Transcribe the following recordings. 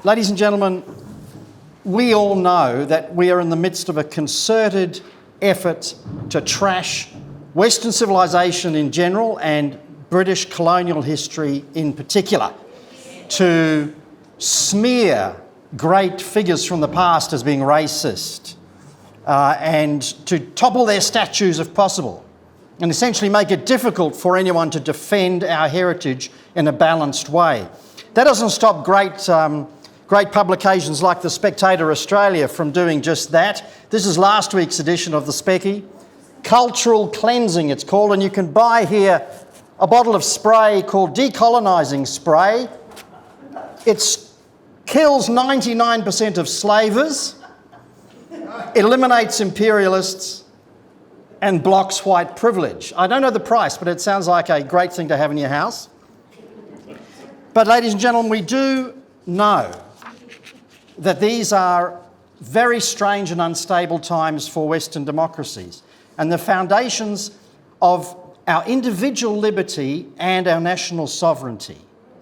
Ladies and gentlemen, we all know that we are in the midst of a concerted effort to trash Western civilization in general and British colonial history in particular, to smear great figures from the past as being racist, and to topple their statues if possible, and essentially make it difficult for anyone to defend our heritage in a balanced way. That doesn't stop great publications like The Spectator Australia from doing just that. This is last week's edition of The Specky. Cultural cleansing, it's called, and you can buy here a bottle of spray called decolonising spray. It kills 99% of slavers, eliminates imperialists, and blocks white privilege. I don't know the price, but it sounds like a great thing to have in your house. But ladies and gentlemen, we do know that these are very strange and unstable times for Western democracies, and the foundations of our individual liberty and our national sovereignty,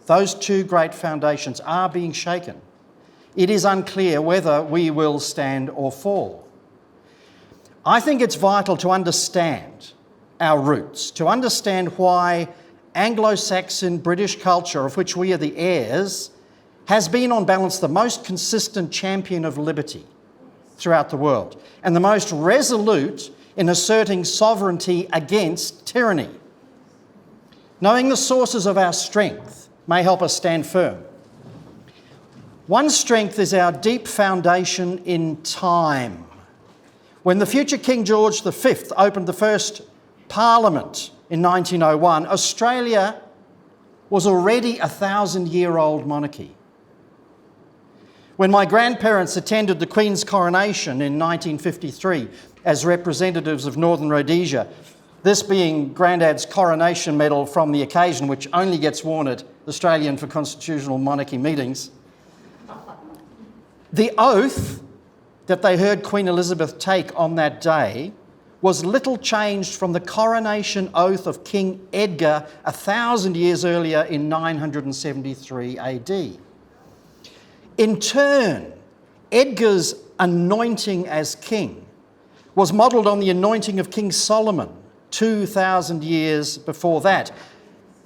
those two great foundations, are being shaken. It is unclear whether we will stand or fall. I think it's vital to understand our roots, to understand why Anglo-Saxon British culture, of which we are the heirs, has been on balance the most consistent champion of liberty throughout the world and the most resolute in asserting sovereignty against tyranny. Knowing the sources of our strength may help us stand firm. One strength is our deep foundation in time. When the future King George V opened the first Parliament in 1901, Australia was already a 1,000-year-old monarchy. When my grandparents attended the Queen's coronation in 1953 as representatives of Northern Rhodesia, this being Grandad's coronation medal from the occasion, which only gets worn at Australian for Constitutional Monarchy meetings, the oath that they heard Queen Elizabeth take on that day was little changed from the coronation oath of King Edgar 1,000 years earlier in 973 AD. In turn, Edgar's anointing as king was modelled on the anointing of King Solomon 2,000 years before that.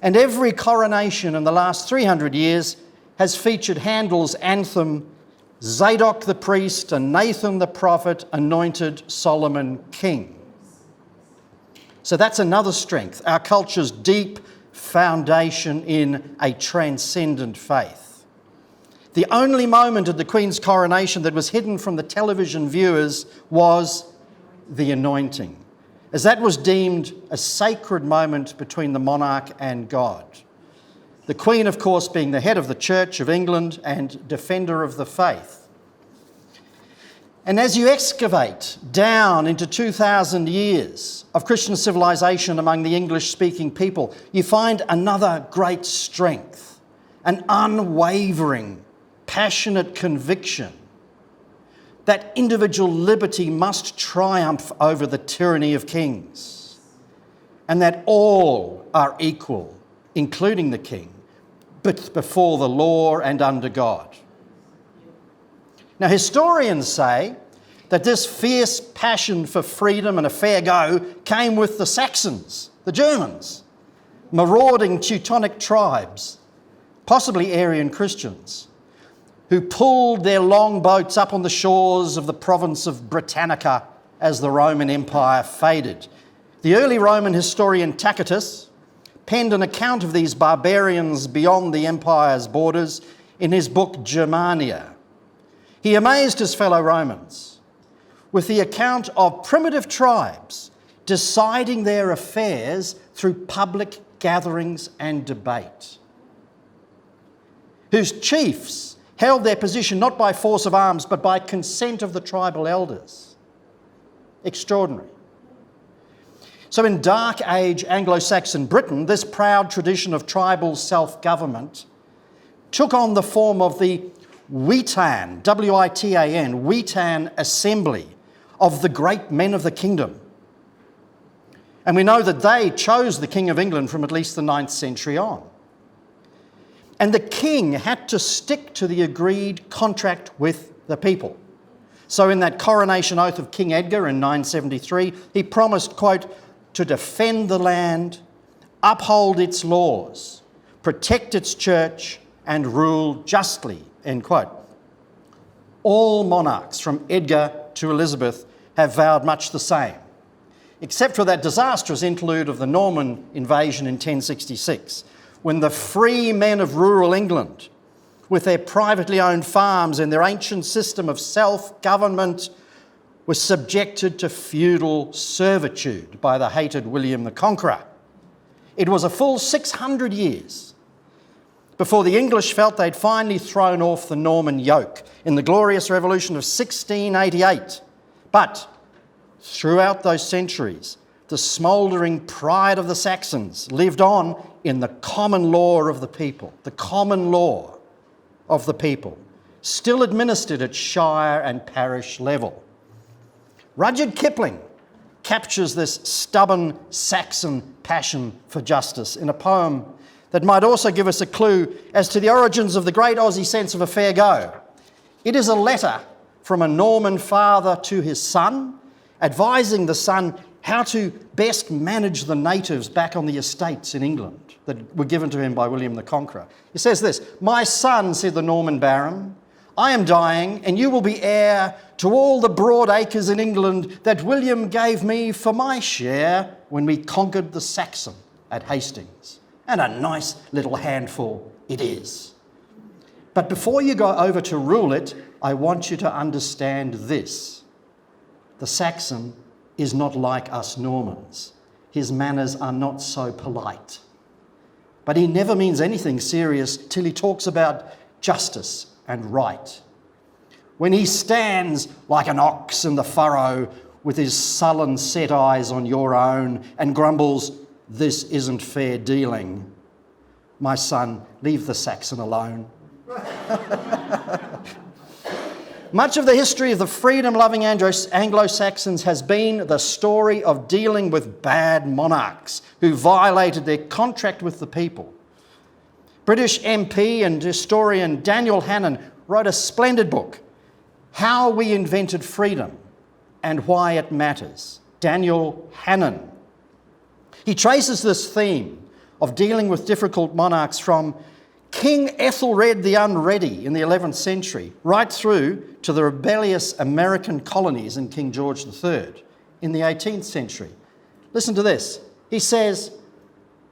And every coronation in the last 300 years has featured Handel's anthem, Zadok the priest and Nathan the prophet anointed Solomon king. So that's another strength, our culture's deep foundation in a transcendent faith. The only moment at the Queen's coronation that was hidden from the television viewers was the anointing, as that was deemed a sacred moment between the monarch and God. The Queen, of course, being the head of the Church of England and defender of the faith. And as you excavate down into 2,000 years of Christian civilization among the English-speaking people, you find another great strength, an unwavering, passionate conviction that individual liberty must triumph over the tyranny of kings, and that all are equal, including the king, but before the law and under God. Now, historians say that this fierce passion for freedom and a fair go came with the Saxons, the Germans, marauding Teutonic tribes, possibly Arian Christians, who pulled their long boats up on the shores of the province of Britannica as the Roman Empire faded. The early Roman historian Tacitus penned an account of these barbarians beyond the empire's borders in his book Germania. He amazed his fellow Romans with the account of primitive tribes deciding their affairs through public gatherings and debate, whose chiefs held their position not by force of arms, but by consent of the tribal elders. Extraordinary. So in Dark Age Anglo-Saxon Britain, this proud tradition of tribal self-government took on the form of the Witan, W-I-T-A-N, Witan Assembly of the great men of the kingdom. And we know that they chose the King of England from at least the 9th century on. And the king had to stick to the agreed contract with the people. So in that coronation oath of King Edgar in 973, he promised, quote, to defend the land, uphold its laws, protect its church, and rule justly, end quote. All monarchs from Edgar to Elizabeth have vowed much the same, except for that disastrous interlude of the Norman invasion in 1066, when the free men of rural England, with their privately owned farms and their ancient system of self-government, were subjected to feudal servitude by the hated William the Conqueror. It was a full 600 years before the English felt they'd finally thrown off the Norman yoke in the glorious revolution of 1688. But throughout those centuries, the smouldering pride of the Saxons lived on in the common law of the people, the common law of the people, still administered at shire and parish level. Rudyard Kipling captures this stubborn Saxon passion for justice in a poem that might also give us a clue as to the origins of the great Aussie sense of a fair go. It is a letter from a Norman father to his son, advising the son how to best manage the natives back on the estates in England that were given to him by William the Conqueror. He says this, "My son," said the Norman baron, "I am dying, and you will be heir to all the broad acres in England that William gave me for my share when we conquered the Saxon at Hastings. And a nice little handful it is. But before you go over to rule it, I want you to understand this. The Saxon is not like us Normans. His manners are not so polite. But he never means anything serious till he talks about justice and right. When he stands like an ox in the furrow with his sullen set eyes on your own and grumbles, 'This isn't fair dealing,' my son, leave the Saxon alone." Much of the history of the freedom-loving Anglo-Saxons has been the story of dealing with bad monarchs who violated their contract with the people. British MP and historian Daniel Hannan wrote a splendid book, How We Invented Freedom and Why It Matters. Daniel Hannan. He traces this theme of dealing with difficult monarchs from King Ethelred the Unready in the 11th century, right through to the rebellious American colonies in King George III in the 18th century. Listen to this. He says,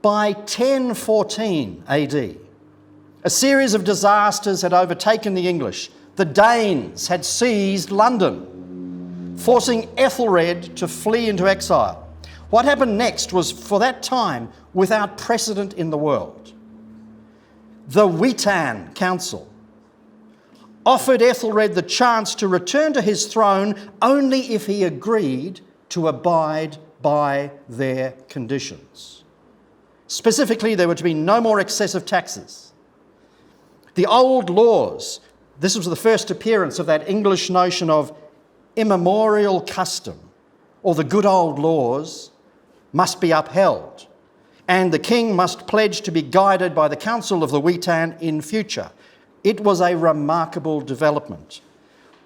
by 1014 AD, a series of disasters had overtaken the English. The Danes had seized London, forcing Ethelred to flee into exile. What happened next was, for that time, without precedent in the world. The Witan Council offered Ethelred the chance to return to his throne only if he agreed to abide by their conditions. Specifically, there were to be no more excessive taxes. The old laws, this was the first appearance of that English notion of immemorial custom, or the good old laws, must be upheld. And the king must pledge to be guided by the council of the Witan in future. It was a remarkable development.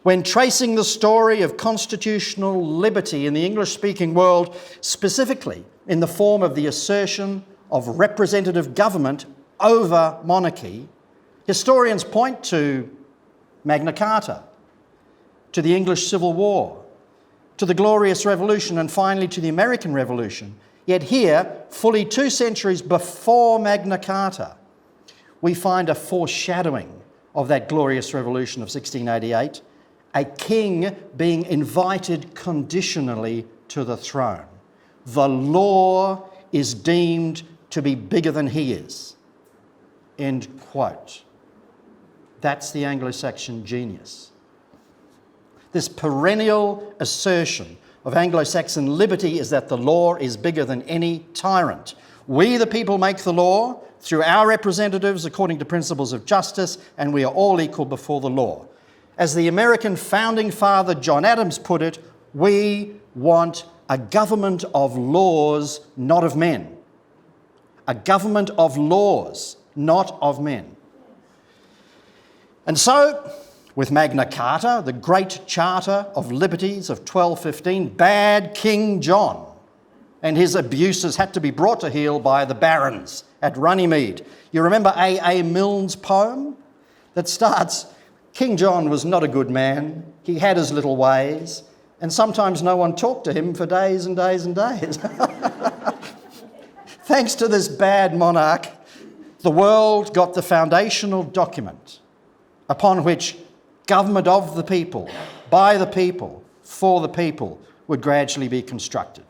When tracing the story of constitutional liberty in the English-speaking world, specifically in the form of the assertion of representative government over monarchy, historians point to Magna Carta, to the English Civil War, to the Glorious Revolution, and finally to the American Revolution. Yet here, fully 2 centuries before Magna Carta, we find a foreshadowing of that glorious revolution of 1688, a king being invited conditionally to the throne. The law is deemed to be bigger than he is. End quote. That's the Anglo-Saxon genius. This perennial assertion of Anglo-Saxon liberty is that the law is bigger than any tyrant. We, the people, make the law through our representatives according to principles of justice, and we are all equal before the law. As the American founding father John Adams put it, we want a government of laws, not of men. A government of laws, not of men. And so, with Magna Carta, the Great Charter of Liberties of 1215, bad King John and his abuses had to be brought to heel by the barons at Runnymede. You remember A. Milne's poem that starts, King John was not a good man, he had his little ways, and sometimes no one talked to him for days and days and days. Thanks to this bad monarch, the world got the foundational document upon which government of the people, by the people, for the people would gradually be constructed.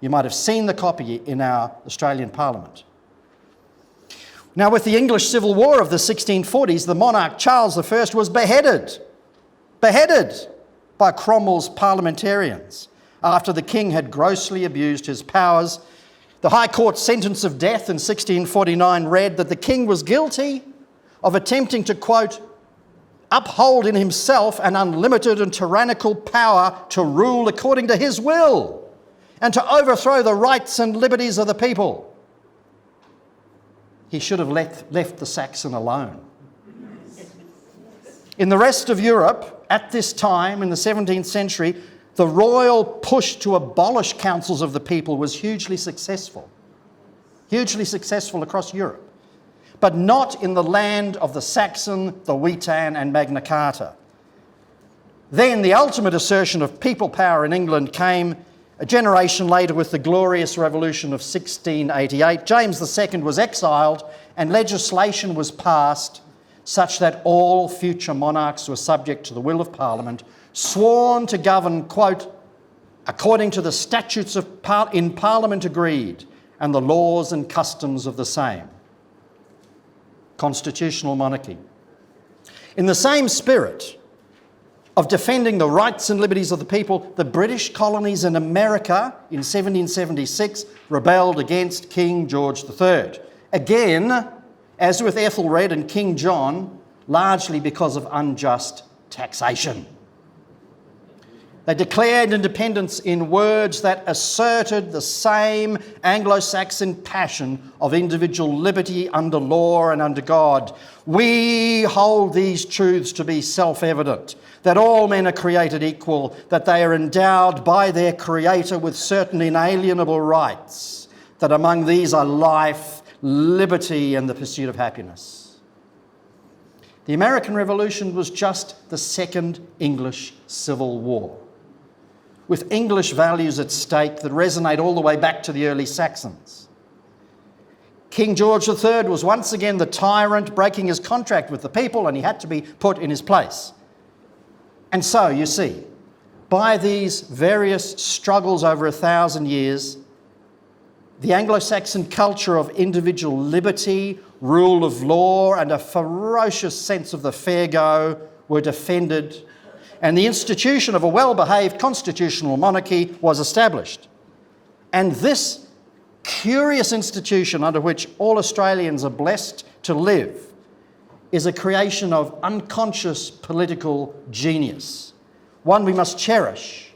You might have seen the copy in our Australian Parliament. Now, with the English Civil War of the 1640s, the monarch Charles I was beheaded by Cromwell's parliamentarians after the king had grossly abused his powers. The High Court sentence of death in 1649 read that the king was guilty of attempting to, quote, uphold in himself an unlimited and tyrannical power to rule according to his will and to overthrow the rights and liberties of the people. He should have left the Saxon alone. In the rest of Europe, at this time, in the 17th century, the royal push to abolish councils of the people was hugely successful across Europe, but not in the land of the Saxon, the Witan and Magna Carta. Then the ultimate assertion of people power in England came a generation later with the Glorious Revolution of 1688. James II was exiled and legislation was passed such that all future monarchs were subject to the will of Parliament, sworn to govern, quote, according to the statutes in Parliament agreed and the laws and customs of the same. Constitutional monarchy. In the same spirit of defending the rights and liberties of the people, the British colonies in America in 1776 rebelled against King George III. Again, as with Ethelred and King John, largely because of unjust taxation. They declared independence in words that asserted the same Anglo-Saxon passion of individual liberty under law and under God. We hold these truths to be self-evident, that all men are created equal, that they are endowed by their Creator with certain inalienable rights, that among these are life, liberty, and the pursuit of happiness. The American Revolution was just the Second English Civil War, with English values at stake that resonate all the way back to the early Saxons. King George III was once again the tyrant breaking his contract with the people, and he had to be put in his place. And so, you see, by these various struggles over 1,000 years, the Anglo-Saxon culture of individual liberty, rule of law, and a ferocious sense of the fair go were defended, and the institution of a well-behaved constitutional monarchy was established. And this curious institution under which all Australians are blessed to live is a creation of unconscious political genius, one we must cherish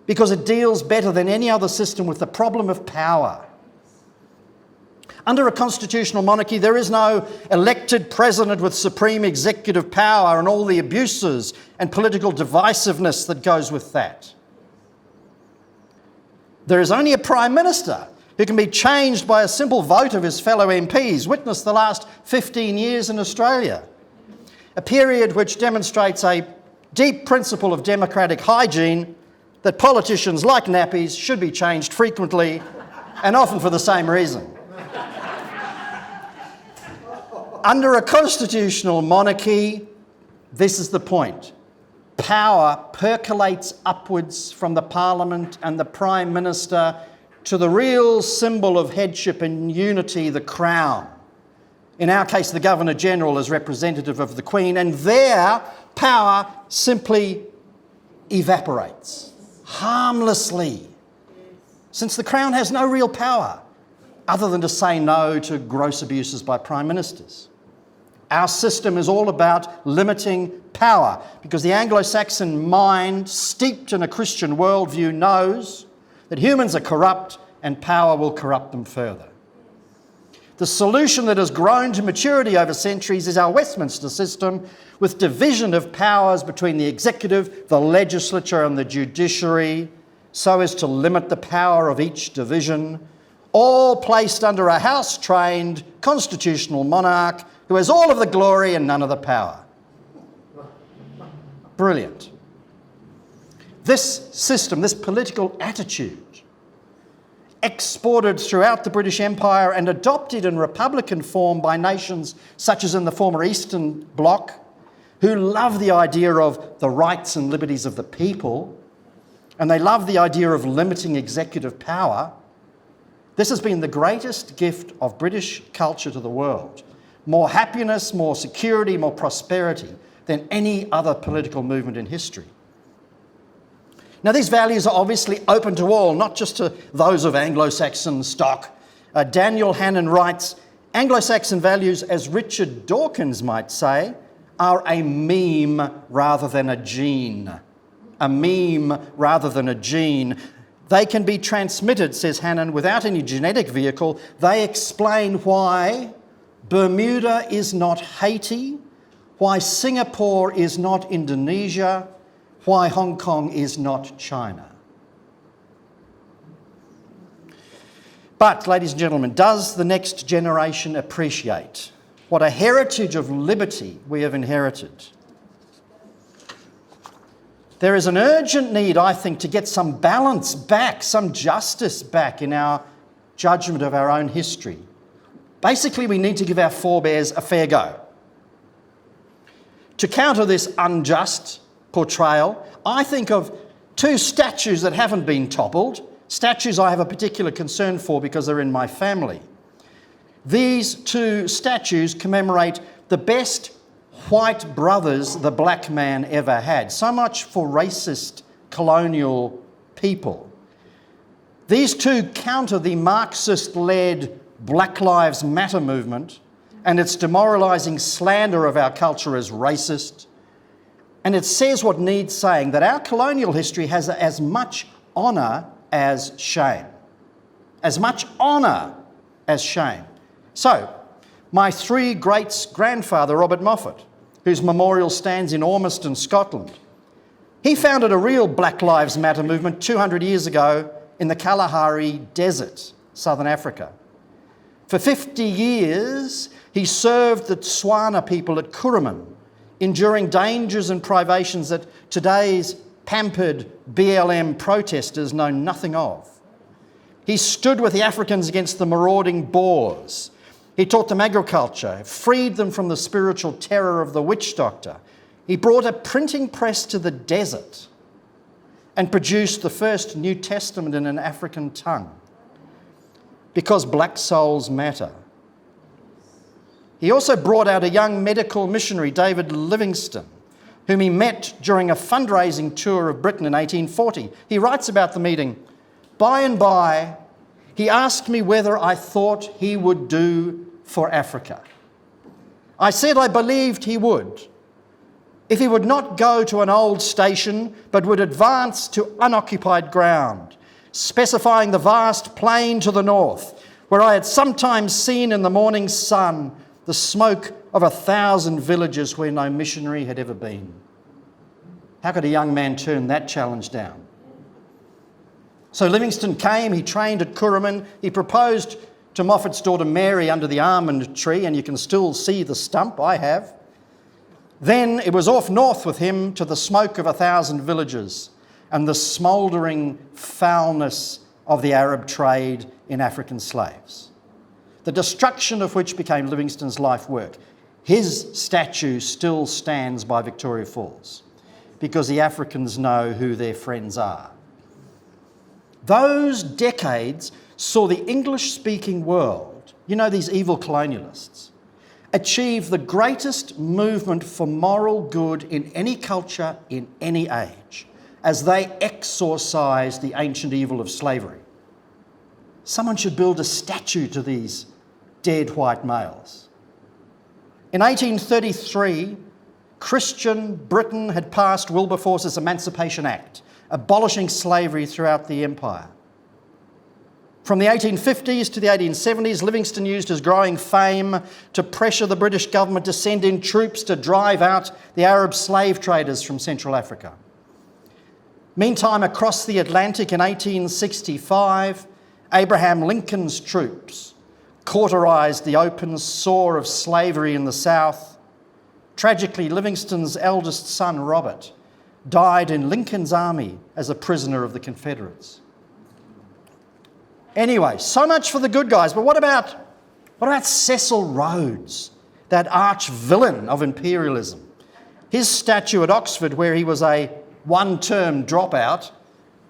because it deals better than any other system with the problem of power. Under a constitutional monarchy, there is no elected president with supreme executive power and all the abuses and political divisiveness that goes with that. There is only a prime minister who can be changed by a simple vote of his fellow MPs. Witness the last 15 years in Australia, a period which demonstrates a deep principle of democratic hygiene that politicians, like nappies, should be changed frequently and often for the same reason. Under a constitutional monarchy, this is the point. Power percolates upwards from the Parliament and the Prime Minister to the real symbol of headship and unity, the Crown. In our case, the Governor-General as representative of the Queen, and their power simply evaporates harmlessly, since the Crown has no real power other than to say no to gross abuses by Prime Ministers. Our system is all about limiting power because the Anglo-Saxon mind, steeped in a Christian worldview, knows that humans are corrupt and power will corrupt them further. The solution that has grown to maturity over centuries is our Westminster system, with division of powers between the executive, the legislature and the judiciary, so as to limit the power of each division, all placed under a house-trained constitutional monarch who has all of the glory and none of the power. Brilliant. This system, this political attitude, exported throughout the British Empire and adopted in republican form by nations such as in the former Eastern Bloc, who love the idea of the rights and liberties of the people, and they love the idea of limiting executive power. This has been the greatest gift of British culture to the world. More happiness, more security, more prosperity than any other political movement in history. Now, these values are obviously open to all, not just to those of Anglo-Saxon stock. Daniel Hannan writes, Anglo-Saxon values, as Richard Dawkins might say, are a meme rather than a gene. A meme rather than a gene. They can be transmitted, says Hannan, without any genetic vehicle. They explain why Bermuda is not Haiti, why Singapore is not Indonesia, why Hong Kong is not China. But, ladies and gentlemen, does the next generation appreciate what a heritage of liberty we have inherited? There is an urgent need, I think, to get some balance back, some justice back in our judgment of our own history. Basically, we need to give our forebears a fair go. To counter this unjust portrayal, I think of two statues that haven't been toppled, statues I have a particular concern for because they're in my family. These two statues commemorate the best white brothers the black man ever had. So much for racist colonial people. These two counter the Marxist-led Black Lives Matter movement and its demoralising slander of our culture as racist. And it says what needs saying, that our colonial history has as much honour as shame. As much honour as shame. So, my three greats-grandfather, Robert Moffat, whose memorial stands in Ormiston, Scotland, he founded a real Black Lives Matter movement 200 years ago in the Kalahari Desert, Southern Africa. For 50 years, he served the Tswana people at Kuruman, enduring dangers and privations that today's pampered BLM protesters know nothing of. He stood with the Africans against the marauding Boers. He taught them agriculture, freed them from the spiritual terror of the witch doctor. He brought a printing press to the desert and produced the first New Testament in an African tongue. Because black souls matter. He also brought out a young medical missionary, David Livingston, whom he met during a fundraising tour of Britain in 1840. He writes about the meeting, "By and by, he asked me whether I thought he would do for Africa. I said I believed he would, if he would not go to an old station, but would advance to unoccupied ground, specifying the vast plain to the north, where I had sometimes seen in the morning sun the smoke of 1,000 villages where no missionary had ever been." How could a young man turn that challenge down? So Livingston came, he trained at Kuruman, he proposed to Moffat's daughter Mary under the almond tree, and you can still see the stump, I have. Then it was off north with him to the smoke of 1,000 villages and the smouldering foulness of the Arab trade in African slaves, the destruction of which became Livingston's life work. His statue still stands by Victoria Falls because the Africans know who their friends are. Those decades saw the English-speaking world, you know, these evil colonialists, achieve the greatest movement for moral good in any culture, in any age, as they exorcised the ancient evil of slavery. Someone should build a statue to these dead white males. In 1833, Christian Britain had passed Wilberforce's Emancipation Act, abolishing slavery throughout the empire. From the 1850s to the 1870s, Livingston used his growing fame to pressure the British government to send in troops to drive out the Arab slave traders from Central Africa. Meantime, across the Atlantic in 1865, Abraham Lincoln's troops cauterised the open sore of slavery in the South. Tragically, Livingston's eldest son, Robert, died in Lincoln's army as a prisoner of the Confederates. Anyway, so much for the good guys, but what about Cecil Rhodes, that arch villain of imperialism? His statue at Oxford, where he was a one-term dropout,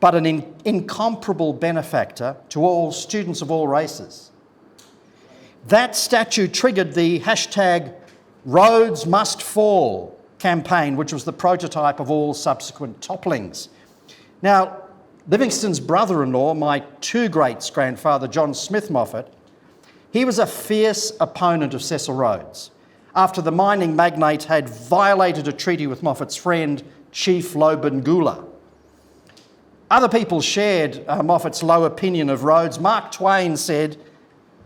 but an incomparable benefactor to all students of all races. That statue triggered the hashtag Rhodes Must Fall campaign, which was the prototype of all subsequent topplings. Now, Livingston's brother-in-law, my two-greats-grandfather, John Smith Moffat, he was a fierce opponent of Cecil Rhodes after the mining magnate had violated a treaty with Moffat's friend, Chief Lobengula. Other people shared Moffat's low opinion of Rhodes. Mark Twain said,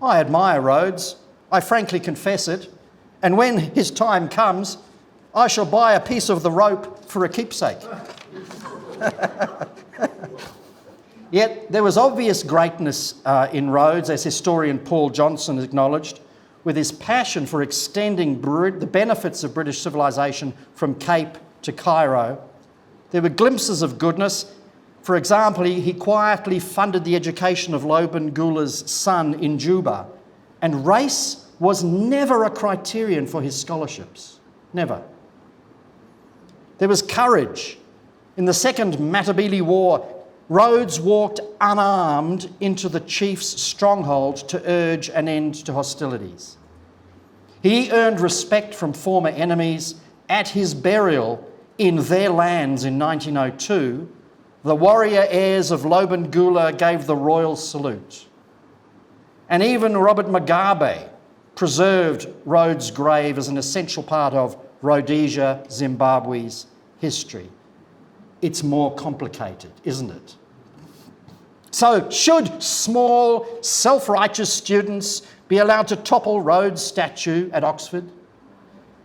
"I admire Rhodes, I frankly confess it, and when his time comes, I shall buy a piece of the rope for a keepsake." Yet there was obvious greatness in Rhodes, as historian Paul Johnson acknowledged, with his passion for extending the benefits of British civilisation from Cape to Cairo. There were glimpses of goodness. For example, he quietly funded the education of Lobengula's son in Juba, and race was never a criterion for his scholarships. Never. There was courage. In the Second Matabele War, Rhodes walked unarmed into the chief's stronghold to urge an end to hostilities. He earned respect from former enemies. At his burial in their lands in 1902, the warrior heirs of Lobengula gave the royal salute. And even Robert Mugabe preserved Rhodes' grave as an essential part of Rhodesia, Zimbabwe's history. It's more complicated, isn't it? So, should small, self-righteous students be allowed to topple Rhodes' statue at Oxford?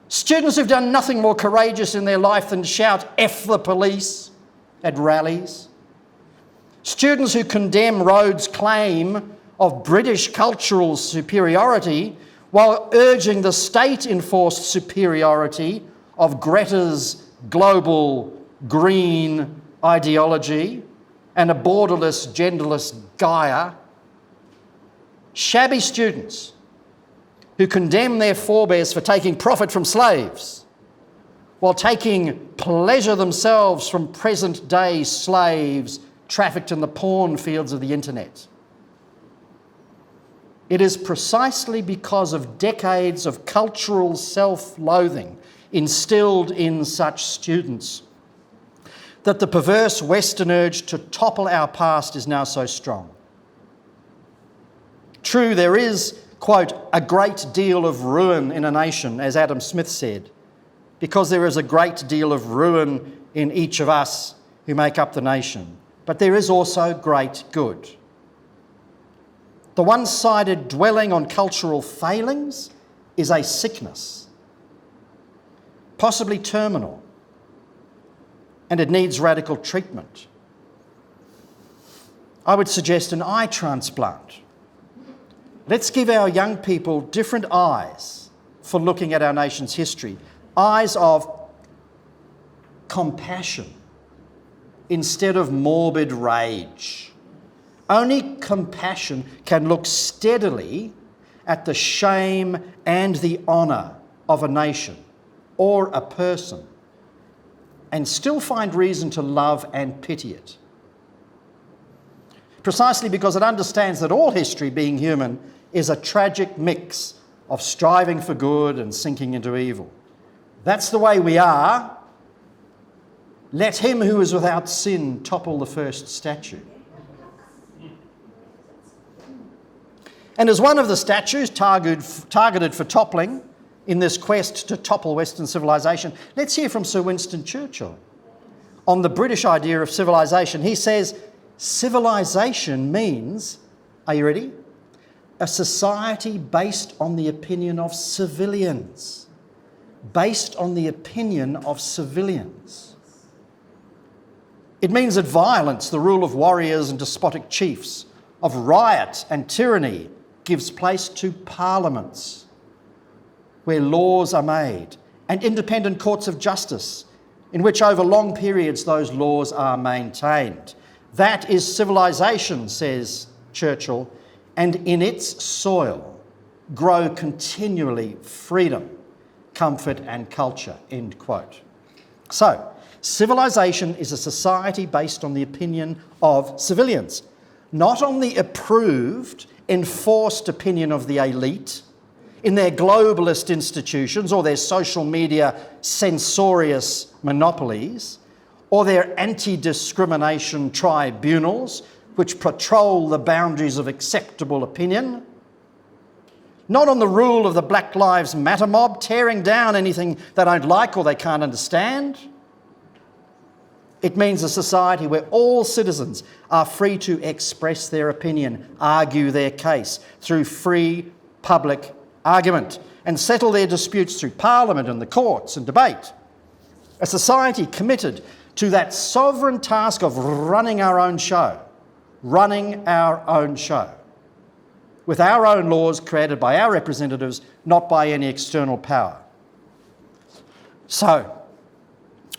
Students who've done nothing more courageous in their life than shout "F the police" at rallies? Students who condemn Rhodes' claim of British cultural superiority while urging the state-enforced superiority of Greta's global green ideology and a borderless, genderless Gaia? Shabby students who condemn their forebears for taking profit from slaves while taking pleasure themselves from present-day slaves trafficked in the porn fields of the internet. It is precisely because of decades of cultural self-loathing instilled in such students that the perverse Western urge to topple our past is now so strong. True, there is, quote, a great deal of ruin in a nation, as Adam Smith said, because there is a great deal of ruin in each of us who make up the nation. But there is also great good. The one-sided dwelling on cultural failings is a sickness, possibly terminal, and it needs radical treatment. I would suggest an eye transplant. Let's give our young people different eyes for looking at our nation's history. Eyes of compassion instead of morbid rage. Only compassion can look steadily at the shame and the honour of a nation or a person and still find reason to love and pity it. Precisely because it understands that all history, being human, is a tragic mix of striving for good and sinking into evil. That's the way we are. Let him who is without sin topple the first statue. And as one of the statues targeted for toppling in this quest to topple Western civilization, let's hear from Sir Winston Churchill on the British idea of civilization. He says, civilization means Are you ready? A society based on the opinion of civilians. Based on the opinion of civilians. It means that violence, the rule of warriors and despotic chiefs, of riot and tyranny, gives place to parliaments where laws are made, and independent courts of justice in which over long periods those laws are maintained. That is civilization, says Churchill, and in its soil grow continually freedom, comfort and culture, end quote. So, civilization is a society based on the opinion of civilians, not on the approved, enforced opinion of the elite in their globalist institutions or their social media censorious monopolies or their anti-discrimination tribunals which patrol the boundaries of acceptable opinion, not on the rule of the Black Lives Matter mob tearing down anything they don't like or they can't understand. It means a society where all citizens are free to express their opinion, argue their case through free public argument and settle their disputes through Parliament and the courts and debate. A society committed to that sovereign task of running our own show, with our own laws created by our representatives, not by any external power. So,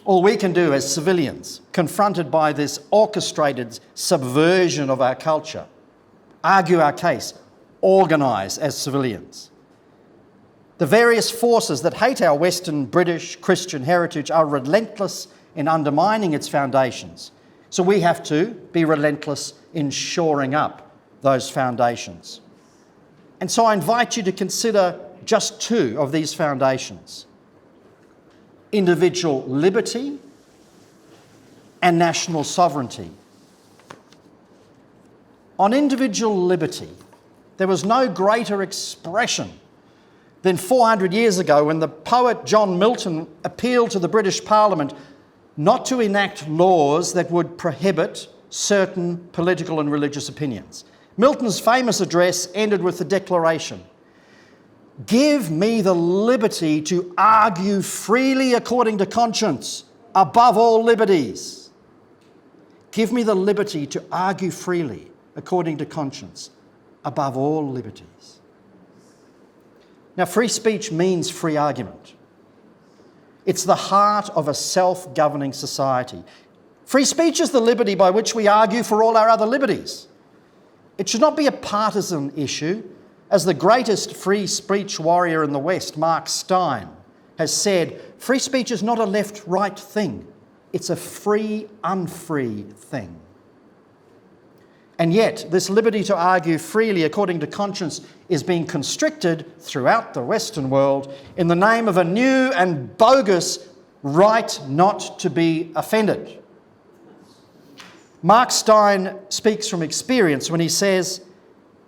all we can do as civilians, confronted by this orchestrated subversion of our culture, argue our case, organise as civilians. The various forces that hate our Western, British, Christian heritage are relentless in undermining its foundations. So we have to be relentless in shoring up those foundations. And so I invite you to consider just two of these foundations: individual liberty and national sovereignty. On individual liberty, there was no greater expression than 400 years ago when the poet John Milton appealed to the British Parliament not to enact laws that would prohibit certain political and religious opinions. Milton's famous address ended with the declaration, "Give me the liberty to argue freely according to conscience, above all liberties." Give me the liberty to argue freely according to conscience, above all liberties. Now, free speech means free argument. It's the heart of a self-governing society. Free speech is the liberty by which we argue for all our other liberties. It should not be a partisan issue. As the greatest free speech warrior in the West, Mark Steyn, has said, free speech is not a left-right thing. It's a free-unfree thing. And yet, this liberty to argue freely according to conscience is being constricted throughout the Western world in the name of a new and bogus right not to be offended. Mark Steyn speaks from experience when he says,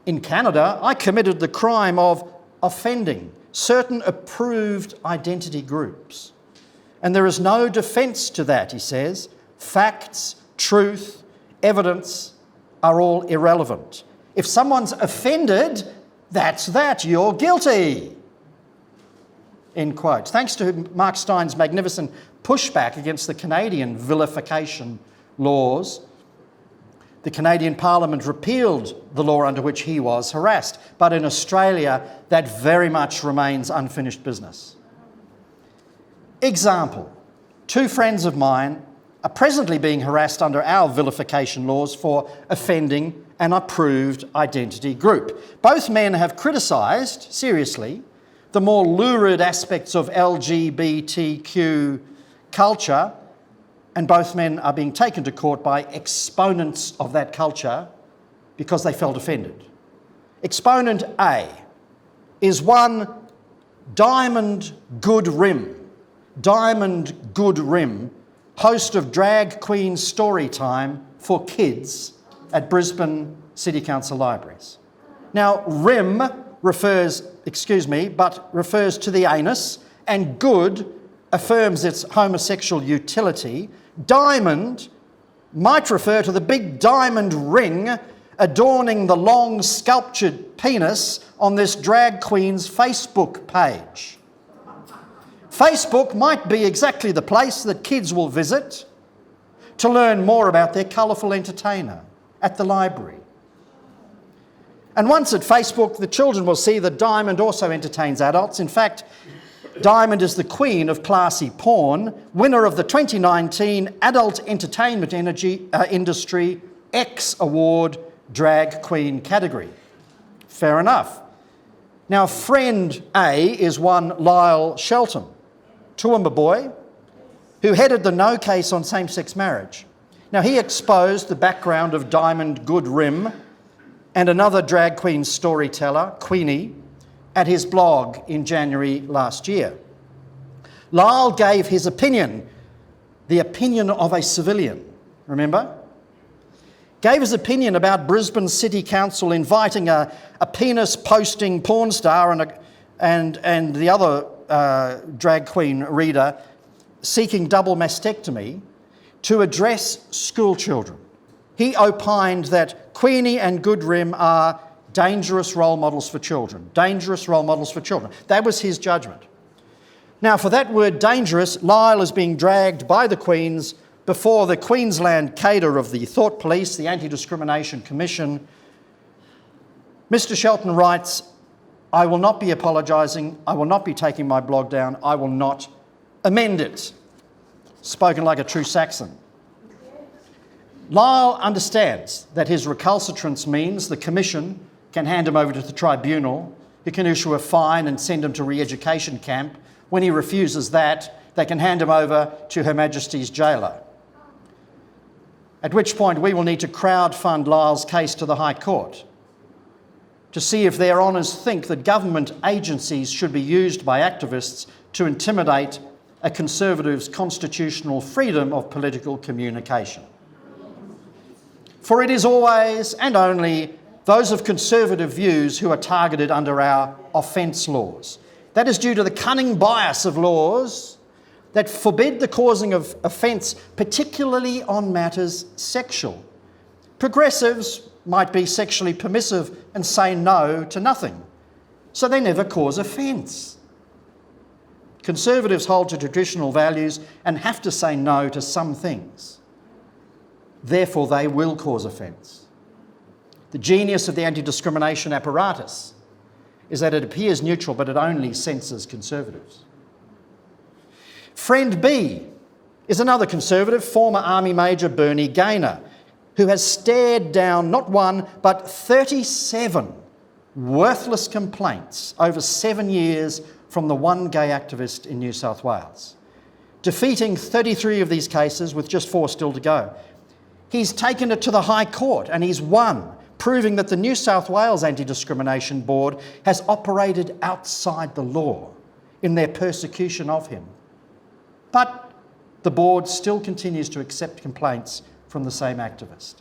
"In Canada, I committed the crime of offending certain approved identity groups. And there is no defence to that," he says. "Facts, truth, evidence are all irrelevant. If someone's offended, that's that, you're guilty." End quote. Thanks to Mark Steyn's magnificent pushback against the Canadian vilification laws, the Canadian Parliament repealed the law under which he was harassed. But in Australia, that very much remains unfinished business. Example, two friends of mine are presently being harassed under our vilification laws for offending an approved identity group. Both men have criticised, seriously, the more lurid aspects of LGBTQ culture, and both men are being taken to court by exponents of that culture because they felt offended. Exponent A is one Diamond Goodrim, host of Drag Queen Storytime for Kids at Brisbane City Council Libraries. Now, rim refers to the anus, and good affirms its homosexual utility. Diamond might refer to the big diamond ring adorning the long sculptured penis on this drag queen's Facebook page. Facebook might be exactly the place that kids will visit to learn more about their colourful entertainer at the library. And once at Facebook, the children will see that Diamond also entertains adults. In fact, Diamond is the queen of classy porn, winner of the 2019 Adult Entertainment Industry X Award Drag Queen category. Fair enough. Now, friend A is one Lyle Shelton, Toowoomba boy, who headed the No case on same-sex marriage. Now, he exposed the background of Diamond Goodrim and another drag queen storyteller, Queenie, at his blog in January last year. Lyle gave his opinion, the opinion of a civilian, remember? Gave his opinion about Brisbane City Council inviting a penis-posting porn star and the other drag queen reader seeking double mastectomy to address school children. He opined that Queenie and Goodrim are dangerous role models for children. Dangerous role models for children. That was his judgment. Now, for that word dangerous, Lyle is being dragged by the Queens before the Queensland cadre of the Thought Police, the Anti-Discrimination Commission. Mr. Shelton writes, "I will not be apologising. I will not be taking my blog down. I will not amend it." Spoken like a true Saxon. Lyle understands that his recalcitrance means the Commission can hand him over to the tribunal, who can issue a fine and send him to re-education camp. When he refuses that, they can hand him over to Her Majesty's jailer. At which point we will need to crowdfund Lyle's case to the High Court to see if their honours think that government agencies should be used by activists to intimidate a Conservative's constitutional freedom of political communication. For it is always and only those of Conservative views who are targeted under our offence laws. That is due to the cunning bias of laws that forbid the causing of offence, particularly on matters sexual. Progressives might be sexually permissive and say no to nothing, so they never cause offence. Conservatives hold to traditional values and have to say no to some things. Therefore, they will cause offence. The genius of the anti-discrimination apparatus is that it appears neutral, but it only censors Conservatives. Friend B is another Conservative, former Army Major Bernie Gaynor, who has stared down not one, but 37 worthless complaints over 7 years from the one gay activist in New South Wales, defeating 33 of these cases with just 4 still to go. He's taken it to the High Court and he's won, proving that the New South Wales Anti-Discrimination Board has operated outside the law in their persecution of him. But the board still continues to accept complaints from the same activist.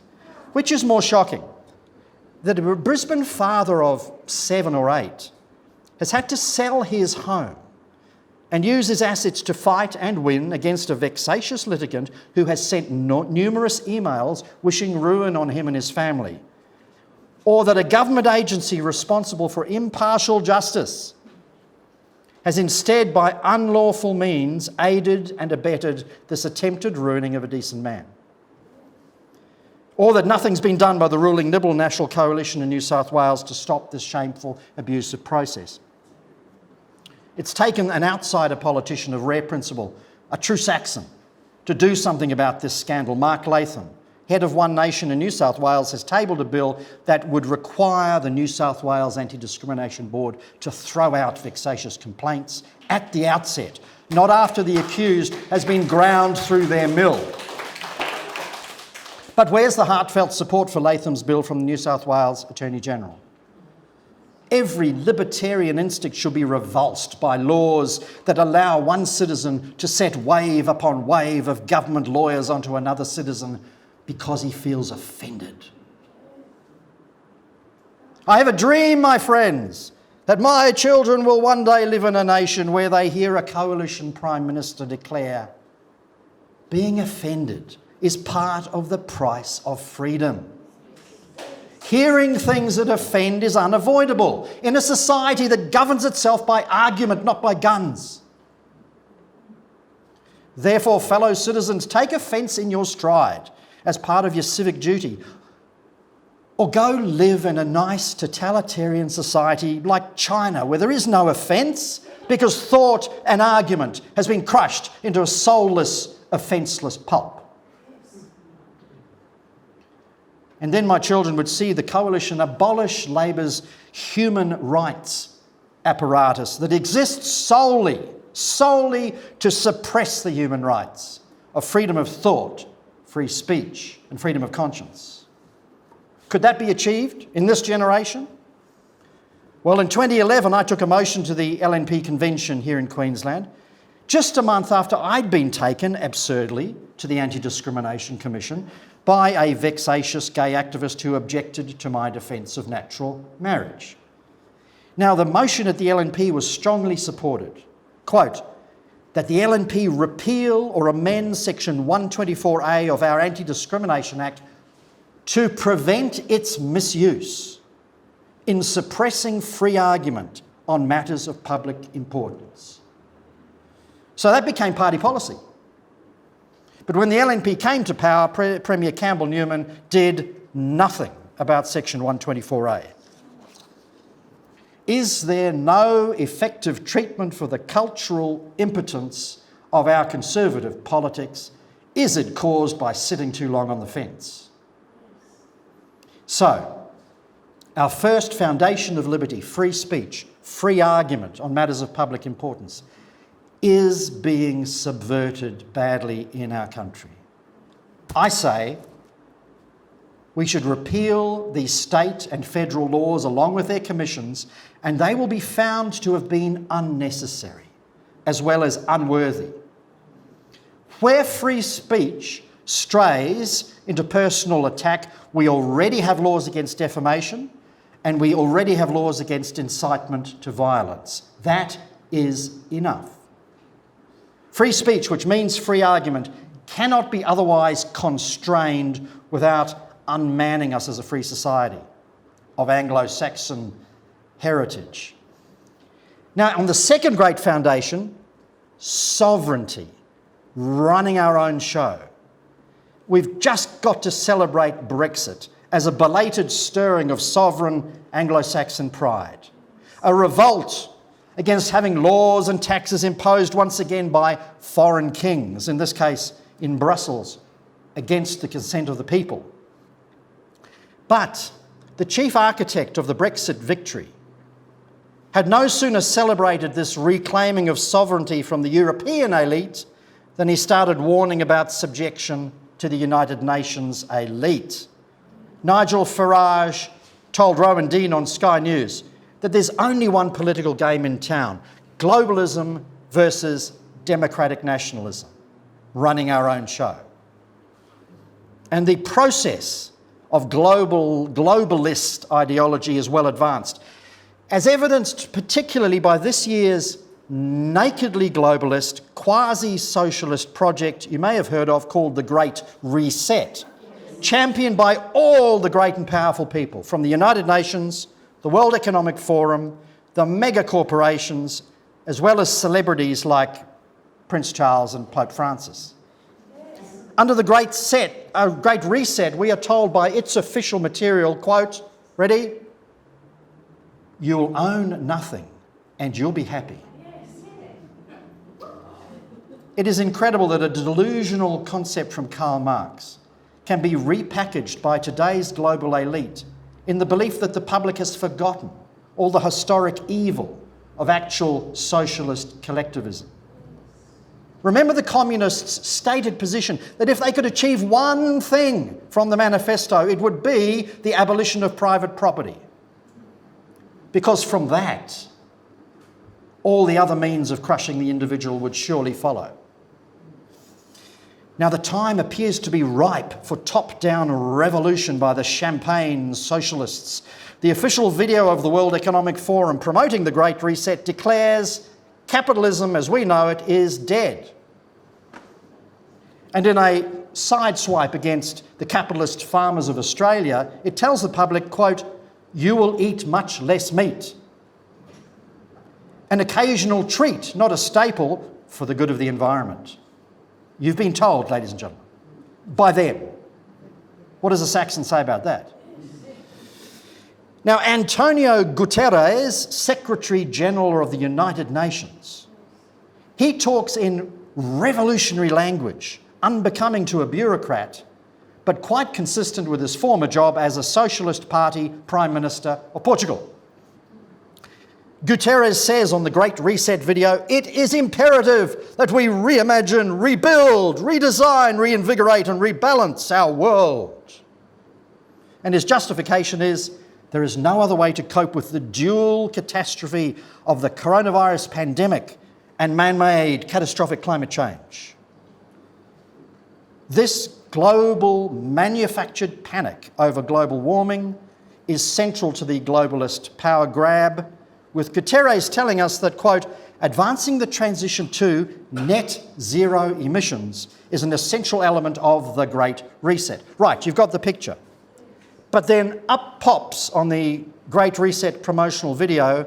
Which is more shocking? That a Brisbane father of 7 or 8 has had to sell his home and use his assets to fight and win against a vexatious litigant who has sent numerous emails wishing ruin on him and his family. Or that a government agency responsible for impartial justice has instead, by unlawful means, aided and abetted this attempted ruining of a decent man. Or that nothing's been done by the ruling Liberal National Coalition in New South Wales to stop this shameful, abusive process. It's taken an outsider politician of rare principle, a true Saxon, to do something about this scandal. Mark Latham, head of One Nation in New South Wales, has tabled a bill that would require the New South Wales Anti-Discrimination Board to throw out vexatious complaints at the outset, not after the accused has been ground through their mill. But where's the heartfelt support for Latham's bill from the New South Wales Attorney-General? Every libertarian instinct should be revulsed by laws that allow one citizen to set wave upon wave of government lawyers onto another citizen because he feels offended. I have a dream, my friends, that my children will one day live in a nation where they hear a coalition Prime Minister declare, "Being offended is part of the price of freedom." Hearing things that offend is unavoidable in a society that governs itself by argument, not by guns. Therefore, fellow citizens, take offence in your stride as part of your civic duty, or go live in a nice totalitarian society like China, where there is no offence because thought and argument has been crushed into a soulless, offenceless pulp. And then my children would see the coalition abolish Labor's human rights apparatus that exists solely to suppress the human rights of freedom of thought, free speech, and freedom of conscience. Could that be achieved in this generation? Well, in 2011, I took a motion to the LNP convention here in Queensland, just a month after I'd been taken, absurdly, to the Anti-Discrimination Commission by a vexatious gay activist who objected to my defence of natural marriage. Now, the motion at the LNP was strongly supported. Quote, that the LNP repeal or amend Section 124A of our Anti-Discrimination Act to prevent its misuse in suppressing free argument on matters of public importance. So that became party policy. But when the LNP came to power, Premier Campbell Newman did nothing about Section 124A. Is there no effective treatment for the cultural impotence of our conservative politics? Is it caused by sitting too long on the fence? So, our first foundation of liberty, free speech, free argument on matters of public importance, is being subverted badly in our country. I say we should repeal these state and federal laws along with their commissions, and they will be found to have been unnecessary as well as unworthy. Where free speech strays into personal attack, we already have laws against defamation and we already have laws against incitement to violence. That is enough. Free speech, which means free argument, cannot be otherwise constrained without unmanning us as a free society of Anglo-Saxon heritage. Now, on the second great foundation, sovereignty, running our own show. We've just got to celebrate Brexit as a belated stirring of sovereign Anglo-Saxon pride, a revolt against having laws and taxes imposed once again by foreign kings, in this case in Brussels, against the consent of the people. But the chief architect of the Brexit victory had no sooner celebrated this reclaiming of sovereignty from the European elite than he started warning about subjection to the United Nations elite. Nigel Farage told Rowan Dean on Sky News that there's only one political game in town, globalism versus democratic nationalism, running our own show. And the process of globalist ideology is well advanced, as evidenced particularly by this year's nakedly globalist, quasi-socialist project you may have heard of called the Great Reset, championed by all the great and powerful people from the United Nations, the World Economic Forum, the mega corporations, as well as celebrities like Prince Charles and Pope Francis. Under the Great Reset, we are told by its official material, quote, ready? You'll own nothing and you'll be happy. It is incredible that a delusional concept from Karl Marx can be repackaged by today's global elite in the belief that the public has forgotten all the historic evil of actual socialist collectivism. Remember the communists' stated position that if they could achieve one thing from the manifesto, it would be the abolition of private property. Because from that, all the other means of crushing the individual would surely follow. Now, the time appears to be ripe for top-down revolution by the champagne socialists. The official video of the World Economic Forum promoting the Great Reset declares capitalism as we know it is dead. And in a sideswipe against the capitalist farmers of Australia, it tells the public, quote, "You will eat much less meat. An occasional treat, not a staple, for the good of the environment." You've been told, ladies and gentlemen, by them. What does the Saxon say about that? Now, Antonio Guterres, Secretary General of the United Nations, he talks in revolutionary language, unbecoming to a bureaucrat, but quite consistent with his former job as a Socialist Party Prime Minister of Portugal. Guterres says on the Great Reset video, "It is imperative that we reimagine, rebuild, redesign, reinvigorate and rebalance our world." And his justification is, there is no other way to cope with the dual catastrophe of the coronavirus pandemic and man-made catastrophic climate change. This global manufactured panic over global warming is central to the globalist power grab, with Guterres telling us that, quote, "Advancing the transition to net zero emissions is an essential element of the Great Reset." Right, you've got the picture. But then up pops on the Great Reset promotional video,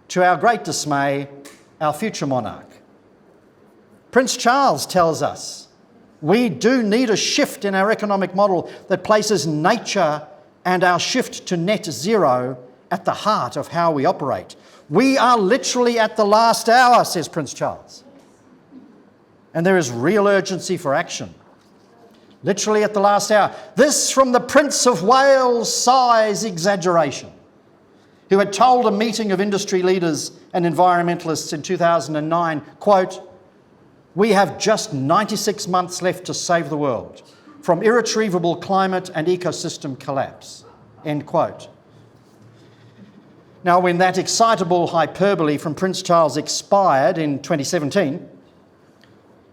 to our great dismay, our future monarch. Prince Charles tells us we do need a shift in our economic model that places nature and our shift to net zero at the heart of how we operate. We are literally at the last hour, says Prince Charles. And there is real urgency for action. Literally at the last hour. This from the Prince of Wales' size exaggeration, who had told a meeting of industry leaders and environmentalists in 2009, quote, "We have just 96 months left to save the world from irretrievable climate and ecosystem collapse," end quote. Now, when that excitable hyperbole from Prince Charles expired in 2017,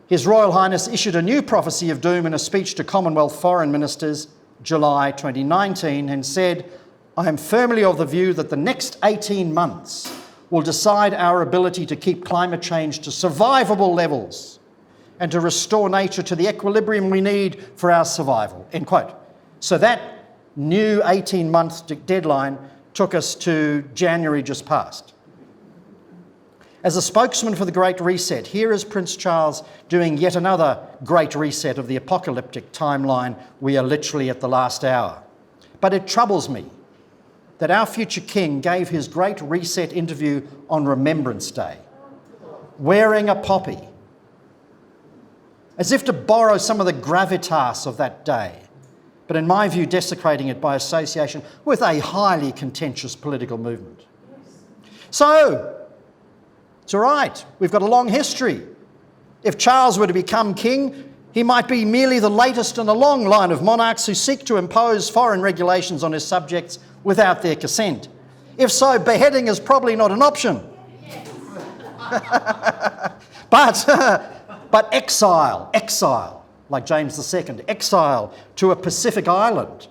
His Royal Highness issued a new prophecy of doom in a speech to Commonwealth foreign ministers, July 2019, and said, "I am firmly of the view that the next 18 months will decide our ability to keep climate change to survivable levels and to restore nature to the equilibrium we need for our survival," end quote. So that new 18-month deadline took us to January just past. As a spokesman for the Great Reset, here is Prince Charles doing yet another Great Reset of the apocalyptic timeline. We are literally at the last hour. But it troubles me that our future king gave his Great Reset interview on Remembrance Day, wearing a poppy, as if to borrow some of the gravitas of that day, but in my view desecrating it by association with a highly contentious political movement. So, it's all right, we've got a long history. If Charles were to become king, he might be merely the latest in a long line of monarchs who seek to impose foreign regulations on his subjects without their consent. If so, beheading is probably not an option. But exile, like James II, exile to a Pacific island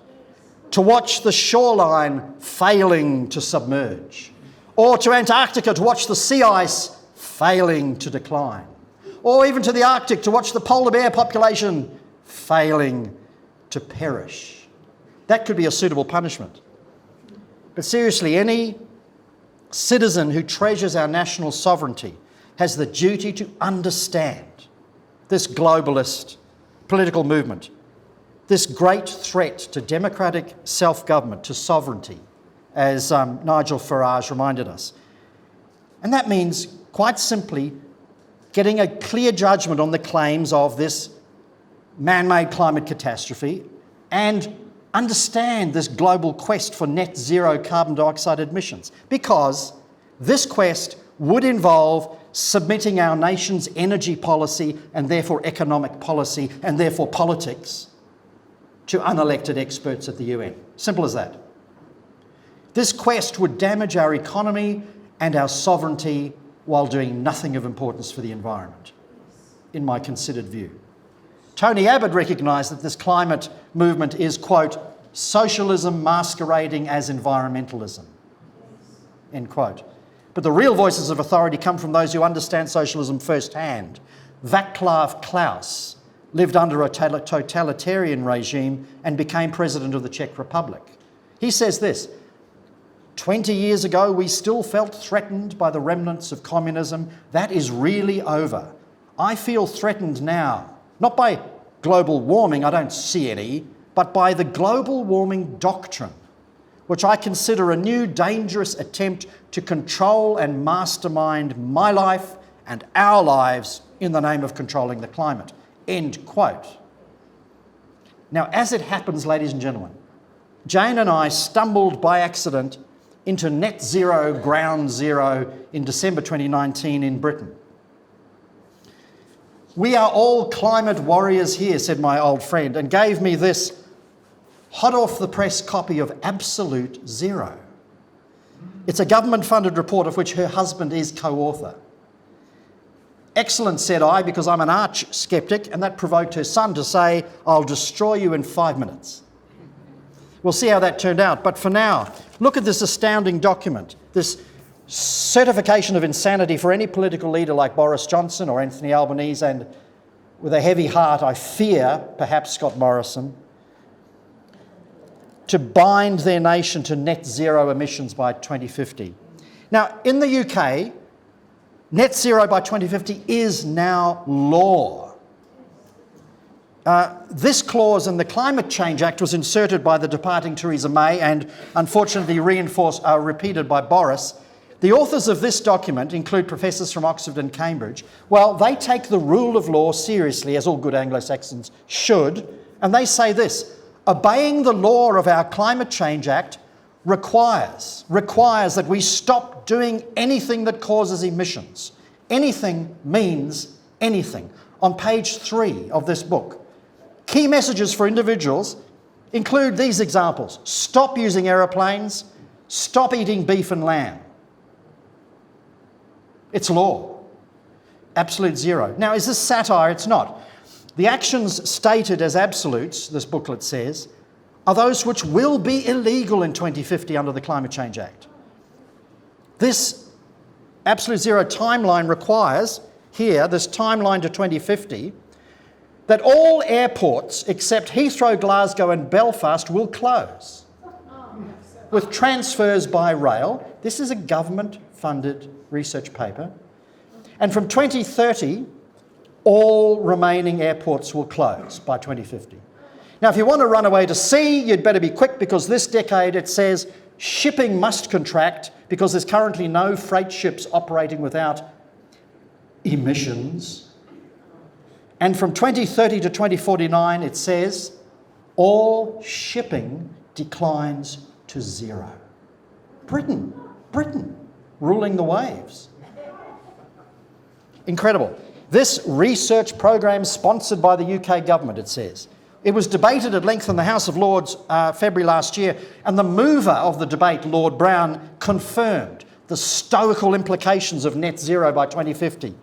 to watch the shoreline failing to submerge, or to Antarctica to watch the sea ice failing to decline, or even to the Arctic to watch the polar bear population failing to perish. That could be a suitable punishment. But seriously, any citizen who treasures our national sovereignty has the duty to understand this globalist political movement, this great threat to democratic self-government, to sovereignty, as Nigel Farage reminded us. And that means, quite simply, getting a clear judgment on the claims of this man-made climate catastrophe and understand this global quest for net zero carbon dioxide emissions, because this quest would involve submitting our nation's energy policy and therefore economic policy and therefore politics to unelected experts at the UN. Simple as that. This quest would damage our economy and our sovereignty while doing nothing of importance for the environment, in my considered view. Tony Abbott recognised that this climate movement is, quote, "socialism masquerading as environmentalism," end quote. But the real voices of authority come from those who understand socialism firsthand. Václav Klaus lived under a totalitarian regime and became president of the Czech Republic. He says this, 20 years ago, we still felt threatened by the remnants of communism. That is really over. I feel threatened now, not by global warming, I don't see any, but by the global warming doctrine, which I consider a new dangerous attempt to control and mastermind my life and our lives in the name of controlling the climate. End quote. Now, as it happens, ladies and gentlemen, Jane and I stumbled by accident into net zero, ground zero in December 2019 in Britain. We are all climate warriors here, said my old friend, and gave me this hot off the press copy of Absolute Zero. It's a government-funded report of which her husband is co-author. Excellent, said I, because I'm an arch sceptic, and that provoked her son to say, I'll destroy you in 5 minutes. We'll see how that turned out. But for now, look at this astounding document, this certification of insanity for any political leader like Boris Johnson or Anthony Albanese, and with a heavy heart, I fear, perhaps Scott Morrison, to bind their nation to net zero emissions by 2050. Now, in the UK, net zero by 2050 is now law. This clause in the Climate Change Act was inserted by the departing Theresa May and unfortunately repeated by Boris. The authors of this document include professors from Oxford and Cambridge. Well, they take the rule of law seriously, as all good Anglo-Saxons should, and they say this, obeying the law of our Climate Change Act requires that we stop doing anything that causes emissions. Anything means anything. On page 3 of this book, key messages for individuals include these examples. Stop using aeroplanes, stop eating beef and lamb. It's law. Absolute zero. Now, is this satire? It's not. The actions stated as absolutes, this booklet says, are those which will be illegal in 2050 under the Climate Change Act. This absolute zero timeline requires, here, this timeline to 2050, that all airports except Heathrow, Glasgow and Belfast will close with transfers by rail. This is a government-funded research paper. And from 2030, all remaining airports will close by 2050. Now, if you want to run away to sea, you'd better be quick, because this decade, it says, shipping must contract because there's currently no freight ships operating without emissions. And from 2030 to 2049, it says, all shipping declines to zero. Britain, ruling the waves. Incredible. This research program sponsored by the UK government, it says. It was debated at length in the House of Lords February last year, and the mover of the debate, Lord Brown, confirmed the stoical implications of net zero by 2050.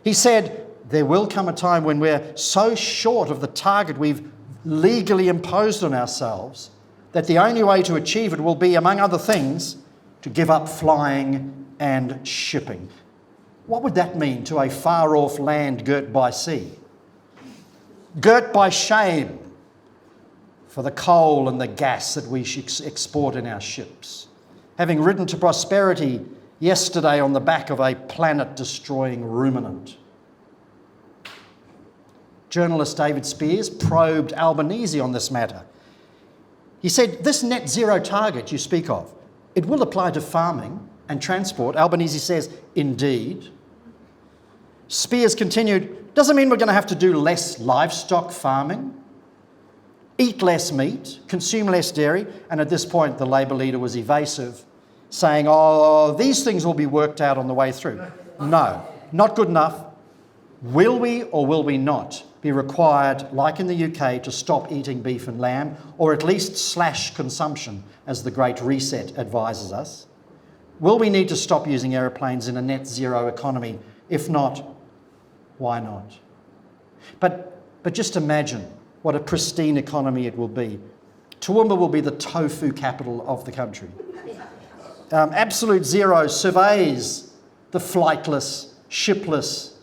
He said, there will come a time when we're so short of the target we've legally imposed on ourselves that the only way to achieve it will be, among other things, to give up flying and shipping. What would that mean to a far-off land girt by sea? Girt by shame for the coal and the gas that we export in our ships. Having ridden to prosperity yesterday on the back of a planet-destroying ruminant. Journalist David Spears probed Albanese on this matter. He said, this net zero target you speak of, it will apply to farming and transport. Albanese says, indeed. Spears continued, doesn't mean we're going to have to do less livestock farming, eat less meat, consume less dairy. And at this point, the Labor leader was evasive, saying, oh, these things will be worked out on the way through. No, not good enough. Will we or will we not be required, like in the UK, to stop eating beef and lamb, or at least slash consumption, as the Great Reset advises us? Will we need to stop using aeroplanes in a net zero economy? If not, why not? But just imagine what a pristine economy it will be. Toowoomba will be the tofu capital of the country. Absolute Zero surveys the flightless, shipless,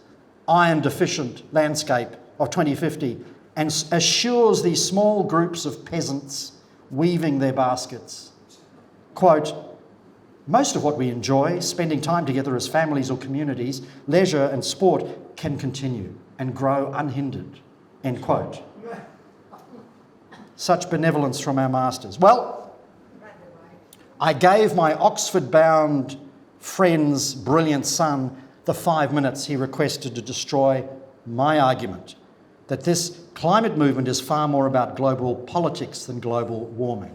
iron-deficient landscape of 2050 and assures these small groups of peasants weaving their baskets, quote, most of what we enjoy, spending time together as families or communities, leisure and sport, can continue and grow unhindered, end quote. Such benevolence from our masters. Well, I gave my Oxford-bound friend's brilliant son the 5 minutes he requested to destroy my argument that this climate movement is far more about global politics than global warming.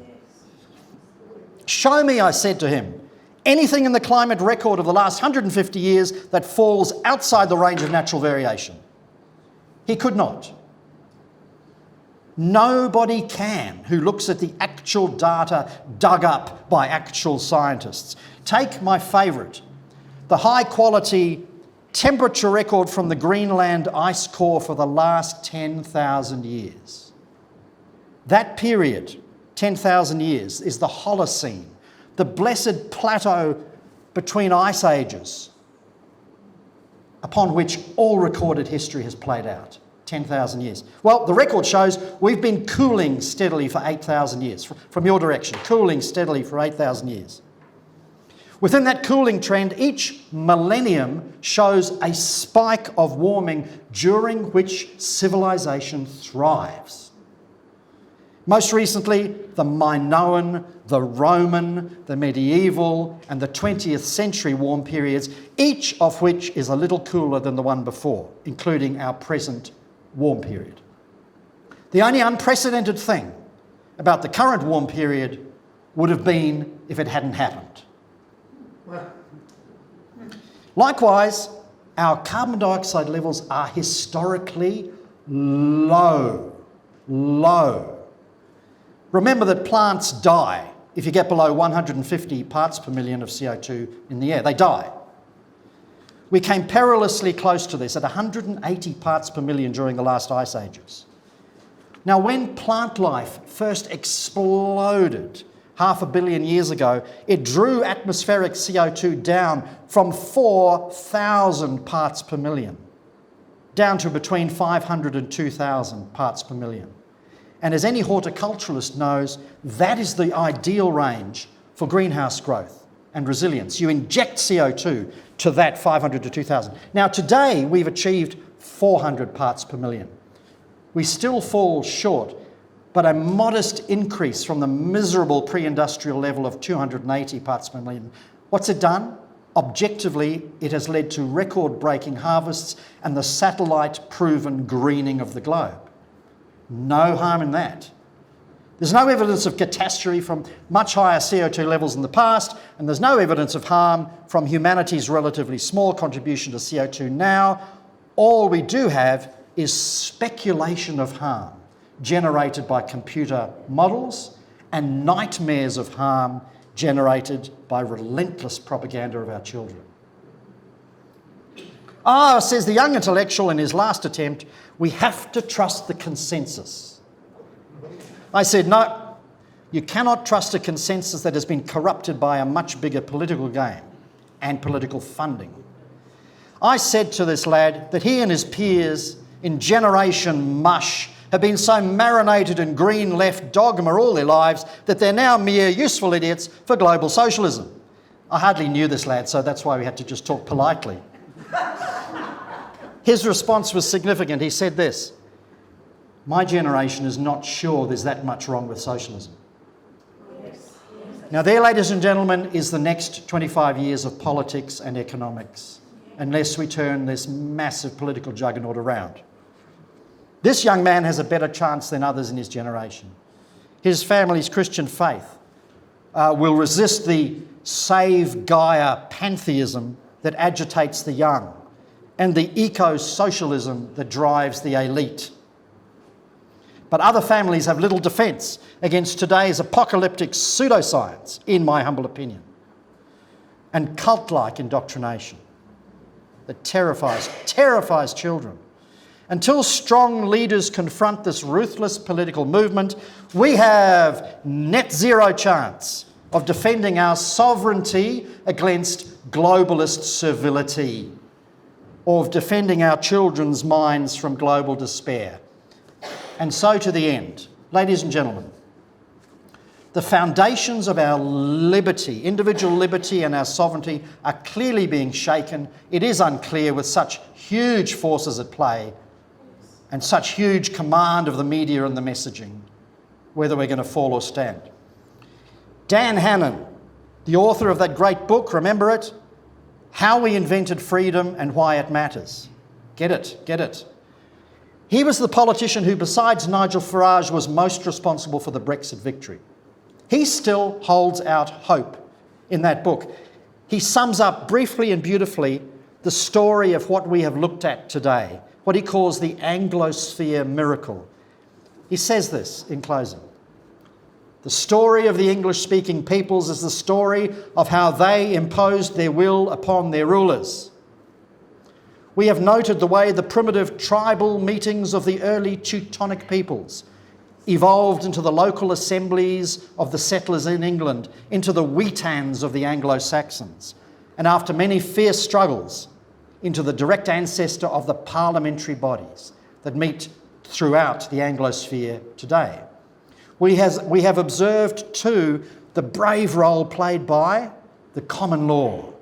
Show me, I said to him, anything in the climate record of the last 150 years that falls outside the range of natural variation. He could not. Nobody can who looks at the actual data dug up by actual scientists. Take my favourite, the high-quality temperature record from the Greenland ice core for the last 10,000 years. That period, 10,000 years, is the Holocene, the blessed plateau between ice ages upon which all recorded history has played out. 10,000 years. Well, the record shows we've been cooling steadily for 8,000 years, from your direction, cooling steadily for 8,000 years. Within that cooling trend, each millennium shows a spike of warming during which civilization thrives. Most recently, the Minoan, the Roman, the medieval, and the 20th century warm periods, each of which is a little cooler than the one before, including our present warm period. The only unprecedented thing about the current warm period would have been if it hadn't happened. Likewise, our carbon dioxide levels are historically low. Remember that plants die if you get below 150 parts per million of CO2 in the air. They die. We came perilously close to this at 180 parts per million during the last ice ages. Now, when plant life first exploded 500 million years ago, it drew atmospheric CO2 down from 4,000 parts per million down to between 500 and 2,000 parts per million. And as any horticulturalist knows, that is the ideal range for greenhouse growth and resilience. You inject CO2 to that 500 to 2,000. Now, today we've achieved 400 parts per million. We still fall short, but a modest increase from the miserable pre-industrial level of 280 parts per million. What's it done? Objectively, it has led to record-breaking harvests and the satellite-proven greening of the globe. No harm in that. There's no evidence of catastrophe from much higher CO2 levels in the past, and there's no evidence of harm from humanity's relatively small contribution to CO2 now. All we do have is speculation of harm generated by computer models and nightmares of harm generated by relentless propaganda of our children. Says the young intellectual in his last attempt, we have to trust the consensus. I said, no, you cannot trust a consensus that has been corrupted by a much bigger political game and political funding. I said to this lad that he and his peers in generation mush have been so marinated in green left dogma all their lives that they're now mere useful idiots for global socialism. I hardly knew this lad, so that's why we had to just talk politely. His response was significant. He said this, my generation is not sure there's that much wrong with socialism. Now there, ladies and gentlemen, is the next 25 years of politics and economics, unless we turn this massive political juggernaut around. This young man has a better chance than others in his generation. His family's Christian faith will resist the save Gaia pantheism that agitates the young and the eco-socialism that drives the elite. But other families have little defence against today's apocalyptic pseudoscience, in my humble opinion, and cult-like indoctrination that terrifies children. Until strong leaders confront this ruthless political movement, we have net zero chance of defending our sovereignty against globalist servility, or of defending our children's minds from global despair. And so to the end. Ladies and gentlemen, the foundations of our liberty, individual liberty and our sovereignty, are clearly being shaken. It is unclear, with such huge forces at play and such huge command of the media and the messaging, whether we're going to fall or stand. Dan Hannan, the author of that great book, remember it? How We Invented Freedom and Why It Matters. Get it. He was the politician who, besides Nigel Farage, was most responsible for the Brexit victory. He still holds out hope in that book. He sums up briefly and beautifully the story of what we have looked at today, what he calls the Anglosphere miracle. He says this in closing: the story of the English-speaking peoples is the story of how they imposed their will upon their rulers. We have noted the way the primitive tribal meetings of the early Teutonic peoples evolved into the local assemblies of the settlers in England, into the Wetans of the Anglo-Saxons, and after many fierce struggles, into the direct ancestor of the parliamentary bodies that meet throughout the Anglosphere today. We have observed too the brave role played by the common law,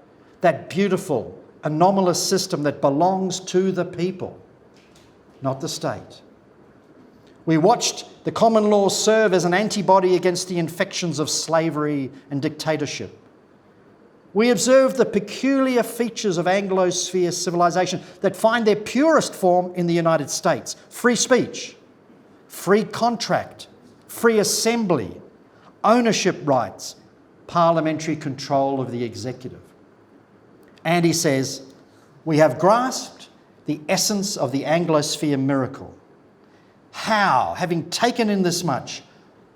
that beautiful, anomalous system that belongs to the people, not the state. We watched the common law serve as an antibody against the infections of slavery and dictatorship. We observed the peculiar features of Anglosphere civilization that find their purest form in the United States: free speech, free contract, free assembly, ownership rights, parliamentary control of the executive. And he says, we have grasped the essence of the Anglosphere miracle. How, having taken in this much,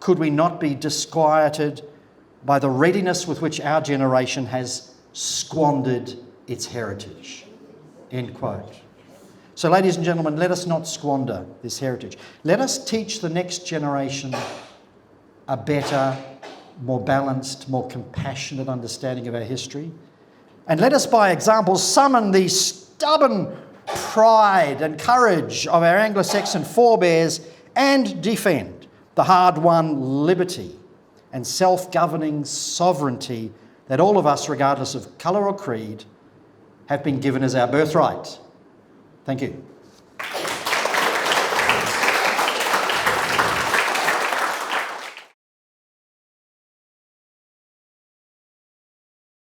could we not be disquieted by the readiness with which our generation has squandered its heritage? End quote. So, ladies and gentlemen, let us not squander this heritage. Let us teach the next generation a better, more balanced, more compassionate understanding of our history. And let us, by example, summon the stubborn pride and courage of our Anglo-Saxon forebears and defend the hard-won liberty and self-governing sovereignty that all of us, regardless of colour or creed, have been given as our birthright. Thank you.